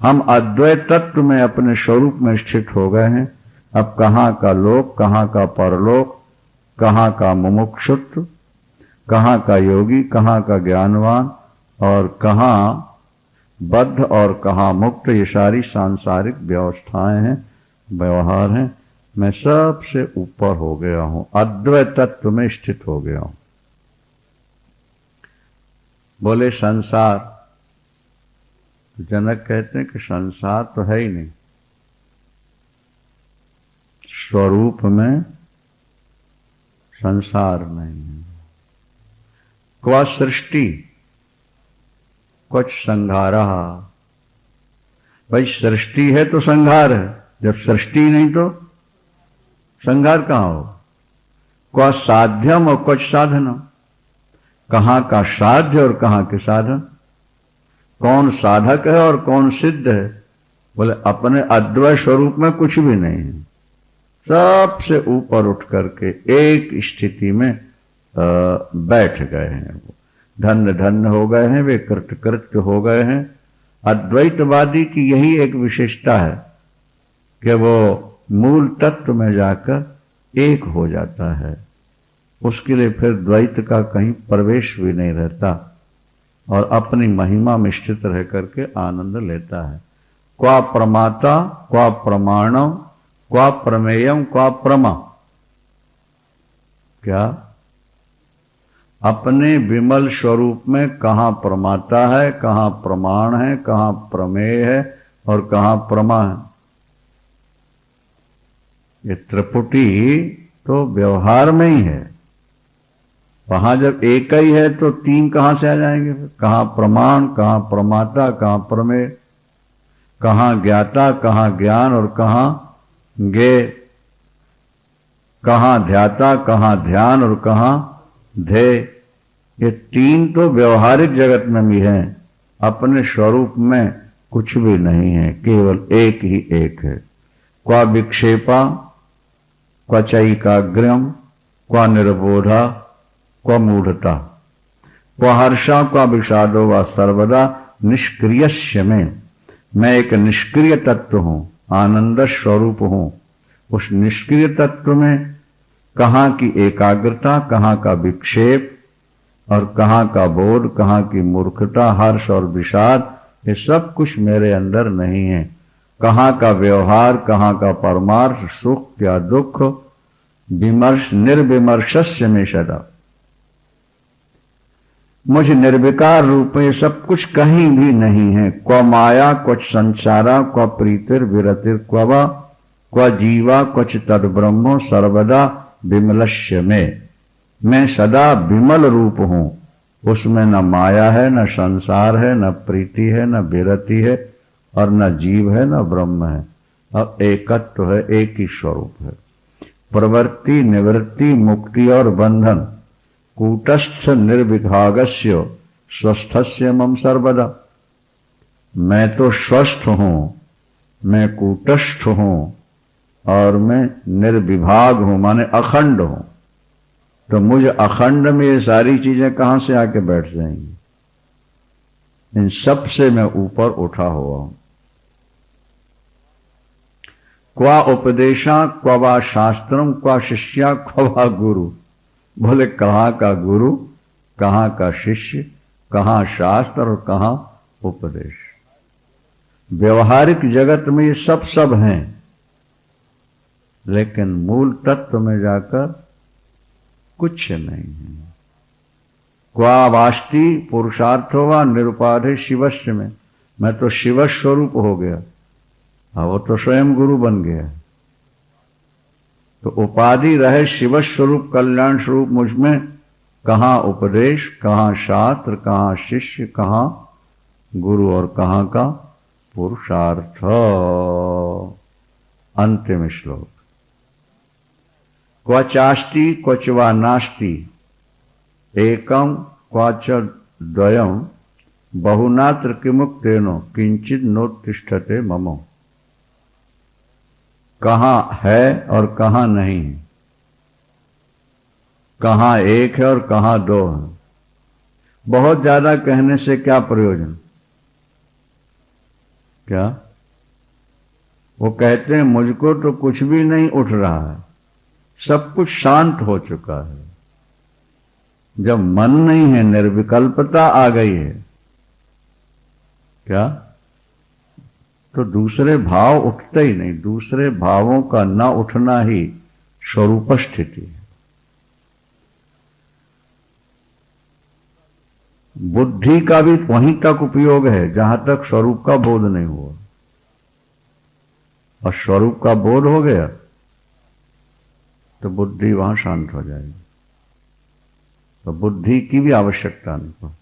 हम अद्वैत तत्व में अपने स्वरूप में स्थित हो गए हैं। अब कहां का लोक, कहां का परलोक, कहां का मुमुक्षुत्व, कहां का योगी, कहां का ज्ञानवान और कहां बद्ध और कहां मुक्त, ये सारी सांसारिक व्यवस्थाएं हैं, व्यवहार हैं। मैं सबसे ऊपर हो गया हूं, अद्वैत तत्व में स्थित हो गया हूं। बोले संसार, जनक कहते हैं कि संसार तो है ही नहीं, स्वरूप में संसार नहीं है। क्वा सृष्टि क्वच संघारा, भाई सृष्टि है तो संघार है, जब सृष्टि नहीं तो संघार कहां हो? क्वा साध्यम और क्वच साधनम, कहां का साध्य और कहां के साधन, कौन साधक है और कौन सिद्ध है? बोले अपने अद्वैत स्वरूप में कुछ भी नहीं है, सबसे ऊपर उठ करके एक स्थिति में बैठ गए हैं। वो धन्य धन्य हो गए हैं, वे कृतकृत्य हो गए हैं। अद्वैतवादी की यही एक विशेषता है कि वो मूल तत्व में जाकर एक हो जाता है। उसके लिए फिर द्वैत का कहीं प्रवेश भी नहीं रहता और अपनी महिमा में स्थित रह करके आनंद लेता है। क्वा प्रमाता क्वा प्रमाणम क्वा प्रमेयम क्वा प्रमा, क्या अपने विमल स्वरूप में कहां प्रमाता है, कहां प्रमाण है, कहां प्रमेय है और कहां प्रमा है? ये त्रिपुटी तो व्यवहार में ही है। वहां जब एक ही है तो तीन कहां से आ जाएंगे? कहां प्रमाण, कहां प्रमाता, कहां प्रमेय, कहां ज्ञाता, कहां ज्ञान और कहां ज्ञेय, कहां ध्याता, कहां ध्यान और कहां ध्येय। ये तीन तो व्यवहारिक जगत में भी हैं, अपने स्वरूप में कुछ भी नहीं है, केवल एक ही एक है। क्वा विक्षेपा क्वा चैकाग्र्यम क्वा निर्बोधा क्वा मूढ़ता, क्वा हर्षा क्वा विषादो व सर्वदा निष्क्रियस्य में। मैं एक निष्क्रिय तत्व हूं, आनंद स्वरूप हूं। उस निष्क्रिय तत्व में कहां की एकाग्रता, कहां का विक्षेप और कहां का बोध, कहां की मूर्खता, हर्ष और विषाद, ये सब कुछ मेरे अंदर नहीं है। कहां का व्यवहार, कहां का परमार्थ, सुख या दुख, विमर्श निर्विमर्शस्य में सदा। मुझ निर्विकार रूप में सब कुछ कहीं भी नहीं है। क्व माया क्वच संसारा क्व प्रीतिर विरतिर क्व जीवा क्वच तद ब्रह्मो सर्वदा विमलस्य में। मैं सदा विमल रूप हूं, उसमें न माया है, न संसार है, न प्रीति है, न विरति है, और न जीव है, न ब्रह्म है। अब एकत्व है, एक ही स्वरूप है। प्रवृत्ति निवृत्ति मुक्ति और बंधन कूटस्थ निर्विभागस्य स्वस्थस्य मम सर्वदा। मैं तो स्वस्थ हूं, मैं कूटस्थ हूं, और मैं निर्विभाग हूं, माने अखंड हूं। तो मुझे अखंड में ये सारी चीजें कहां से आके बैठ जाएंगी? इन सब से मैं ऊपर उठा हुआ हूं। क्वा उपदेशा क्वा शास्त्रम क्वा शिष्या क्वा गुरु। बोले कहां का गुरु, कहां का शिष्य, कहां शास्त्र और कहां उपदेश। व्यवहारिक जगत में ये सब हैं, लेकिन मूल तत्व में जाकर कुछ नहीं है। क्वा वाष्टि पुरुषार्थो व निरुपाधे शिवस्य में। मैं तो शिव स्वरूप हो गया, वो तो स्वयं गुरु बन गया। तो उपाधि रहे शिव स्वरूप कल्याण स्वरूप मुझ में, कहां उपदेश, कहां शास्त्र, कहां शिष्य, कहां गुरु और कहां का पुरुषार्थ। अंतिम श्लोक। क्वचास्ति क्वच वा नास्ति एकम क्वाच द्वयम बहुनात्र किमुक्तेनो किंचित नोत्तिष्ठते ममो। कहां है और कहां नहीं है, कहां एक है और कहां दो है। बहुत ज्यादा कहने से क्या प्रयोजन? क्या वो कहते हैं मुझको तो कुछ भी नहीं उठ रहा है, सब कुछ शांत हो चुका है। जब मन नहीं है, निर्विकल्पता आ गई है, क्या तो दूसरे भाव उठते ही नहीं। दूसरे भावों का न उठना ही स्वरूप स्थिति है। बुद्धि का भी वहीं तक उपयोग है जहां तक स्वरूप का बोध नहीं हुआ, और स्वरूप का बोध हो गया तो बुद्धि वहां शांत हो जाएगी। तो बुद्धि की भी आवश्यकता नहीं पड़ती।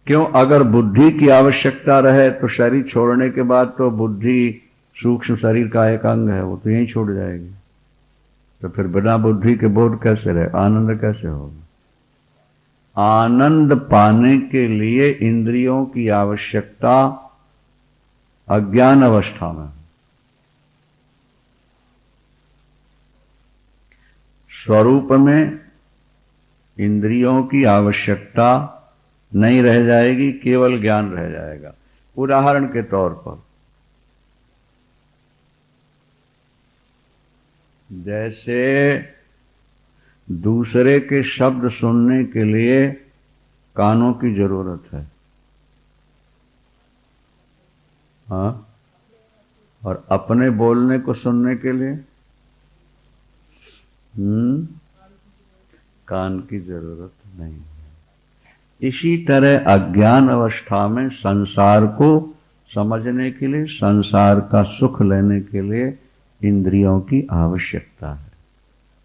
क्यों? अगर बुद्धि की आवश्यकता रहे तो शरीर छोड़ने के बाद तो बुद्धि सूक्ष्म शरीर का एक अंग है, वो तो यहीं छूट जाएगी। तो फिर बिना बुद्धि के बोध कैसे रहे, आनंद कैसे होगा? आनंद पाने के लिए इंद्रियों की आवश्यकता अज्ञान अवस्था में। स्वरूप में इंद्रियों की आवश्यकता नहीं रह जाएगी, केवल ज्ञान रह जाएगा। उदाहरण के तौर पर जैसे दूसरे के शब्द सुनने के लिए कानों की जरूरत है, हाँ, और अपने बोलने को सुनने के लिए कान की जरूरत नहीं है। इसी तरह अज्ञान अवस्था में संसार को समझने के लिए, संसार का सुख लेने के लिए इंद्रियों की आवश्यकता है।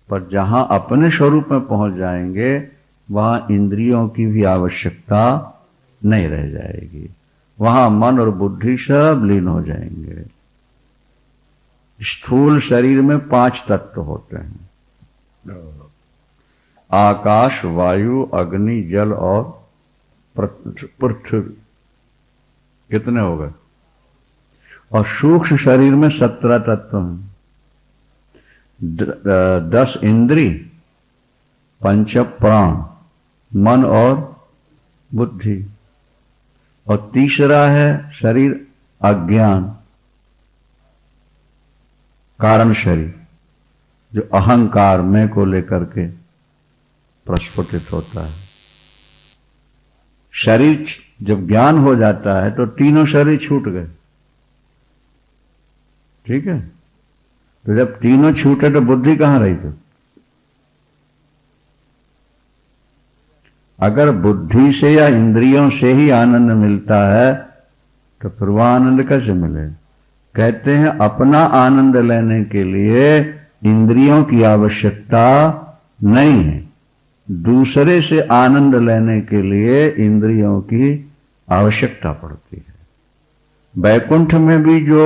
पर जहां अपने स्वरूप में पहुंच जाएंगे वहां इंद्रियों की भी आवश्यकता नहीं रह जाएगी। वहां मन और बुद्धि सब लीन हो जाएंगे। स्थूल शरीर में 5 तत्व होते हैं, आकाश, वायु, अग्नि, जल और पृथ्वी। कितने हो गए? और सूक्ष्म शरीर में 17 तत्व हैं। 10 इंद्री, 5 प्राण, मन और बुद्धि, और तीसरा है शरीर अज्ञान, कारण शरीर, जो अहंकार मैं को लेकर के प्रस्फुटित होता है। शरीर जब ज्ञान हो जाता है तो तीनों शरीर छूट गए, ठीक है। तो जब तीनों छूटे तो बुद्धि कहां रही? अगर बुद्धि से या इंद्रियों से ही आनंद मिलता है तो फिर वह आनंद कैसे मिलेगा? कहते हैं अपना आनंद लेने के लिए इंद्रियों की आवश्यकता नहीं है, दूसरे से आनंद लेने के लिए इंद्रियों की आवश्यकता पड़ती है। बैकुंठ में भी जो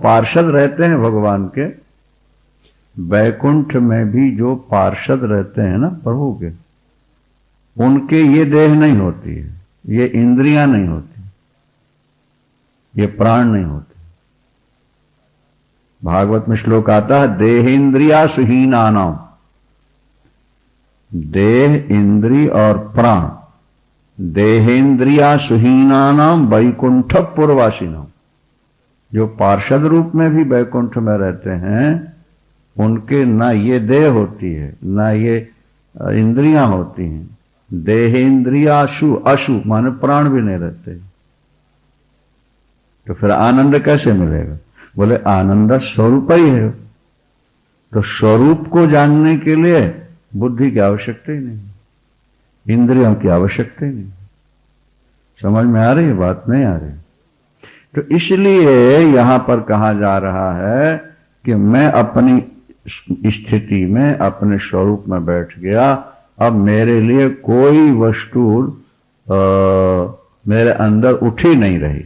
पार्षद रहते हैं भगवान के, बैकुंठ में भी जो पार्षद रहते हैं ना प्रभु के, उनके ये देह नहीं होती है, ये इंद्रियां नहीं होती, ये प्राण नहीं होते। भागवत में श्लोक आता है देहेन्द्रिया सुहीना नाम, देह इंद्री और प्राण, देहेन्द्रिया सुहीना नाम वैकुंठ पूर्ववासिनाम। जो पार्षद रूप में भी वैकुंठ में रहते हैं उनके ना ये देह होती है ना ये इंद्रियां होती हैं। देहेन्द्रियाशु, अशु माने प्राण भी नहीं रहते, तो फिर आनंद कैसे मिलेगा? बोले आनंद स्वरूप ही है। तो स्वरूप को जानने के लिए बुद्धि की आवश्यकता ही नहीं, इंद्रियों की आवश्यकता ही नहीं। समझ में आ रही है बात? नहीं आ रही? तो इसलिए यहां पर कहा जा रहा है कि मैं अपनी स्थिति में अपने स्वरूप में बैठ गया, अब मेरे लिए कोई वस्तु मेरे अंदर उठ ही नहीं रही,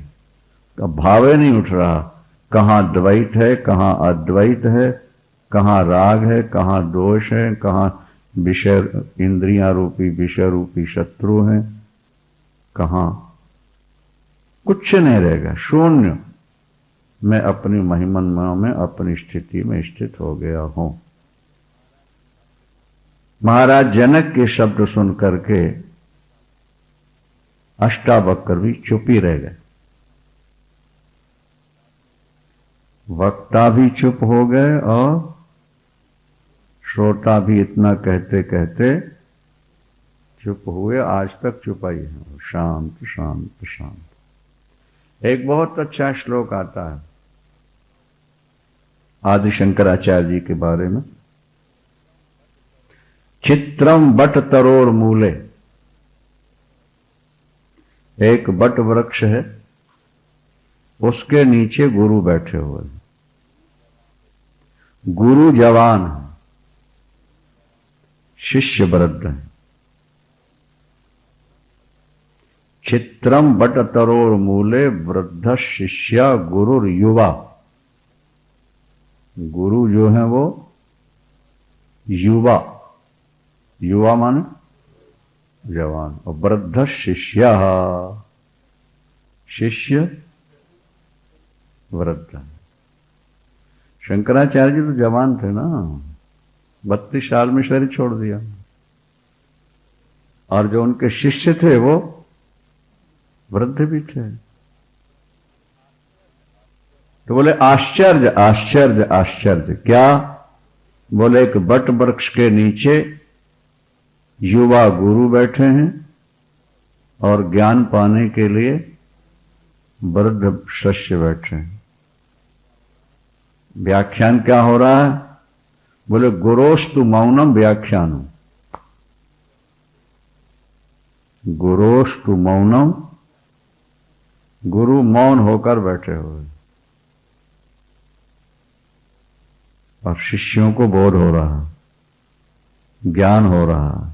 भाव नहीं उठ रहा। कहाँ द्वैत है, कहाँ अद्वैत है, कहाँ राग है, कहाँ दोष है, कहाँ विषय इंद्रियां रूपी विषय रूपी शत्रु हैं, कहाँ कुछ नहीं रहेगा, शून्य। मैं अपनी महिमा में अपनी स्थिति में स्थित हो गया हूं। महाराज जनक के शब्द सुन करके अष्टावक्र भी चुप ही रह गए, वक्ता भी चुप हो गए और श्रोता भी इतना कहते कहते चुप हुए। आज तक चुप ही है, शांत शांत शांत। एक बहुत अच्छा श्लोक आता है आदि शंकराचार्य जी के बारे में। चित्रम बट तरोर मूले, एक बट वृक्ष है, उसके नीचे गुरु बैठे हुए हैं। गुरु जवान है, शिष्य वृद्ध है। चित्रम बट तरोर मूले वृद्ध शिष्य गुरु युवा। गुरु जो है वो युवा, युवा माने जवान, और वृद्ध शिष्य, शिष्य वृद्ध। शंकराचार्य जी तो जवान थे ना, 32 साल में शरीर छोड़ दिया, और जो उनके शिष्य थे वो वृद्ध भी थे। तो बोले आश्चर्य आश्चर्य आश्चर्य। क्या? बोले एक बट वृक्ष के नीचे युवा गुरु बैठे हैं और ज्ञान पाने के लिए वृद्ध शिष्य बैठे हैं। व्याख्यान क्या हो रहा है? बोले गुरोस्तु मौनम व्याख्यानम, गुरोस्तु मौनम, गुरु मौन होकर बैठे हुए और शिष्यों को बोध हो रहा है, ज्ञान हो रहा है,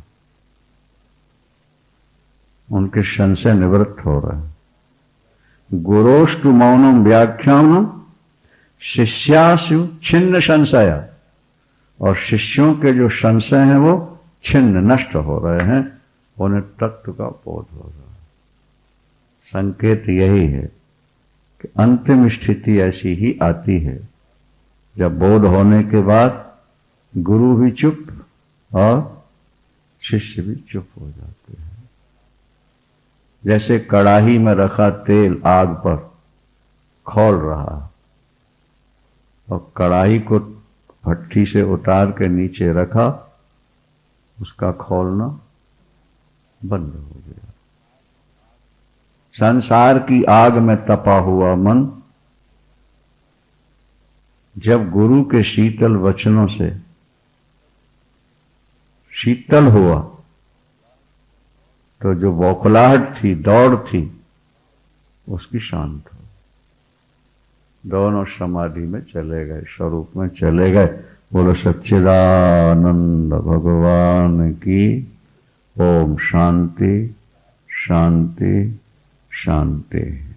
उनके संशय निवृत्त हो रहा है। गुरोस्तु मौनम व्याख्यानम शिष्यासु छिन्न संशय, और शिष्यों के जो संशय हैं वो छिन्न नष्ट हो रहे हैं, उन्हें तत्व का बोध हो रहा है। संकेत यही है कि अंतिम स्थिति ऐसी ही आती है जब बोध होने के बाद गुरु भी चुप और शिष्य भी चुप हो जाते हैं। जैसे कड़ाही में रखा तेल आग पर खौल रहा है और कड़ाही को भट्टी से उतार के नीचे रखा, उसका खौलना बंद हो गया। संसार की आग में तपा हुआ मन जब गुरु के शीतल वचनों से शीतल हुआ तो जो बौखलाहट थी, दौड़ थी, उसकी शांत हो। दोनों समाधि में चले गए, स्वरूप में चले गए। बोलो सच्चिदानंद भगवान की। ओम शांति शांति शांति।